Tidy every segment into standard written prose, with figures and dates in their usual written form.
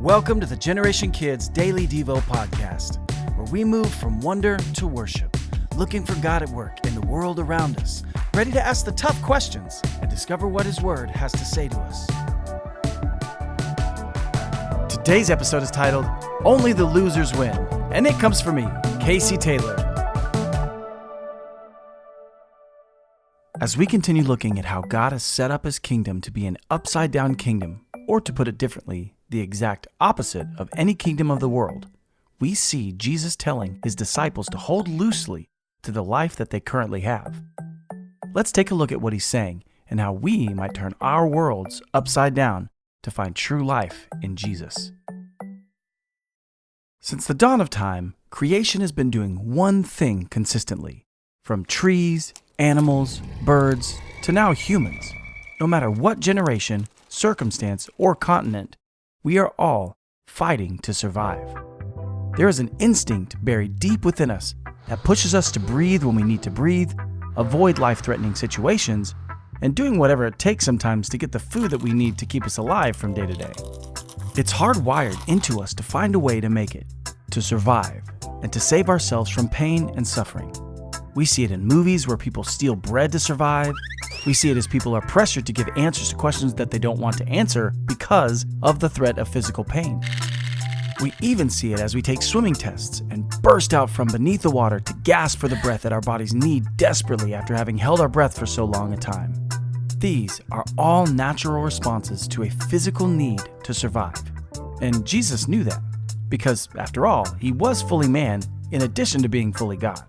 Welcome to the Generation Kids Daily Devo podcast, where we move from wonder to worship, looking for God at work in the world around us, ready to ask the tough questions and discover what His Word has to say to us. Today's episode is titled, Only the Losers Win, and it comes from me, Casey Taylor. As we continue looking at how God has set up His kingdom to be an upside-down kingdom, or to put it differently, the exact opposite of any kingdom of the world, we see Jesus telling His disciples to hold loosely to the life that they currently have. Let's take a look at what He's saying and how we might turn our worlds upside down to find true life in Jesus. Since the dawn of time, creation has been doing one thing consistently, from trees, animals, birds, to now humans. No matter what generation, circumstance, or continent, we are all fighting to survive. There is an instinct buried deep within us that pushes us to breathe when we need to breathe, avoid life-threatening situations, and doing whatever it takes sometimes to get the food that we need to keep us alive from day to day. It's hardwired into us to find a way to make it, to survive, and to save ourselves from pain and suffering. We see it in movies where people steal bread to survive. We see it as people are pressured to give answers to questions that they don't want to answer because of the threat of physical pain. We even see it as we take swimming tests and burst out from beneath the water to gasp for the breath that our bodies need desperately after having held our breath for so long a time. These are all natural responses to a physical need to survive. And Jesus knew that, because after all, He was fully man in addition to being fully God.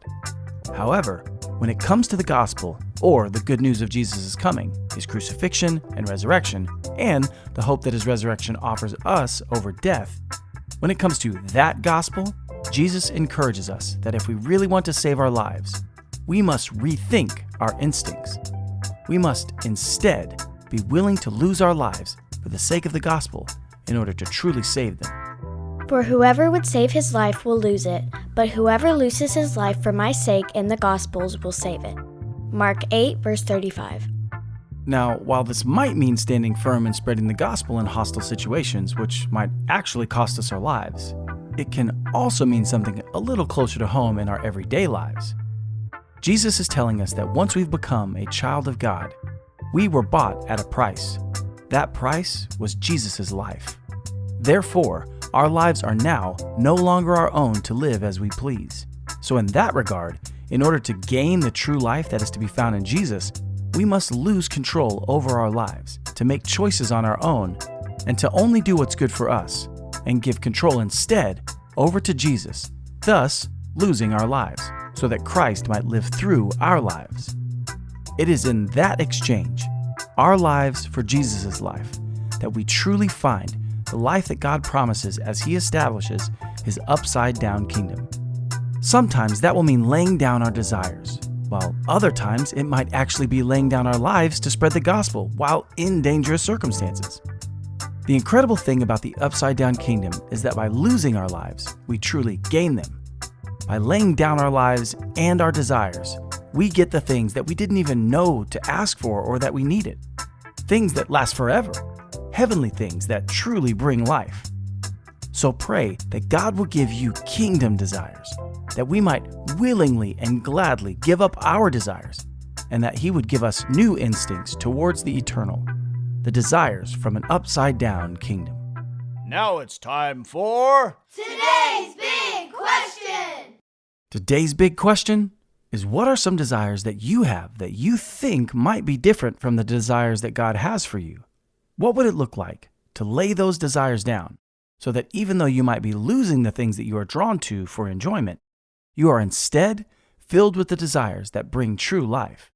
However, when it comes to the gospel, or the good news of Jesus' coming, His crucifixion and resurrection, and the hope that His resurrection offers us over death, when it comes to that gospel, Jesus encourages us that if we really want to save our lives, we must rethink our instincts. We must instead be willing to lose our lives for the sake of the gospel in order to truly save them. For whoever would save his life will lose it, but whoever loses his life for my sake and the gospel's will save it. Mark 8, verse 35. Now, while this might mean standing firm and spreading the gospel in hostile situations, which might actually cost us our lives, it can also mean something a little closer to home in our everyday lives. Jesus is telling us that once we've become a child of God, we were bought at a price. That price was Jesus' life. Therefore, our lives are now no longer our own to live as we please. So in that regard, in order to gain the true life that is to be found in Jesus, we must lose control over our lives, to make choices on our own, and to only do what's good for us, and give control instead over to Jesus, thus losing our lives, so that Christ might live through our lives. It is in that exchange, our lives for Jesus' life, that we truly find the life that God promises as He establishes His upside-down kingdom. Sometimes that will mean laying down our desires, while other times it might actually be laying down our lives to spread the gospel while in dangerous circumstances. The incredible thing about the upside-down kingdom is that by losing our lives, we truly gain them. By laying down our lives and our desires, we get the things that we didn't even know to ask for or that we needed. Things that last forever. Heavenly things that truly bring life. So pray that God will give you kingdom desires, that we might willingly and gladly give up our desires, and that He would give us new instincts towards the eternal, the desires from an upside-down kingdom. Now it's time for Today's Big Question! Today's big question is, what are some desires that you have that you think might be different from the desires that God has for you? What would it look like to lay those desires down so that even though you might be losing the things that you are drawn to for enjoyment, you are instead filled with the desires that bring true life?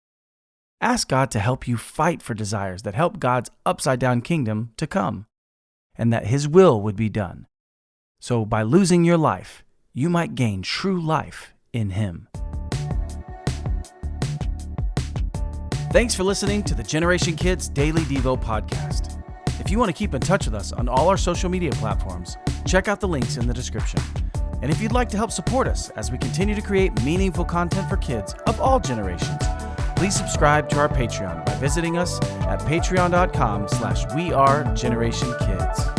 Ask God to help you fight for desires that help God's upside-down kingdom to come, and that His will would be done. So by losing your life, you might gain true life in Him. Thanks for listening to the Generation Kids Daily Devo podcast. If you want to keep in touch with us on all our social media platforms, check out the links in the description. And if you'd like to help support us as we continue to create meaningful content for kids of all generations, please subscribe to our Patreon by visiting us at patreon.com/wearegenerationkids.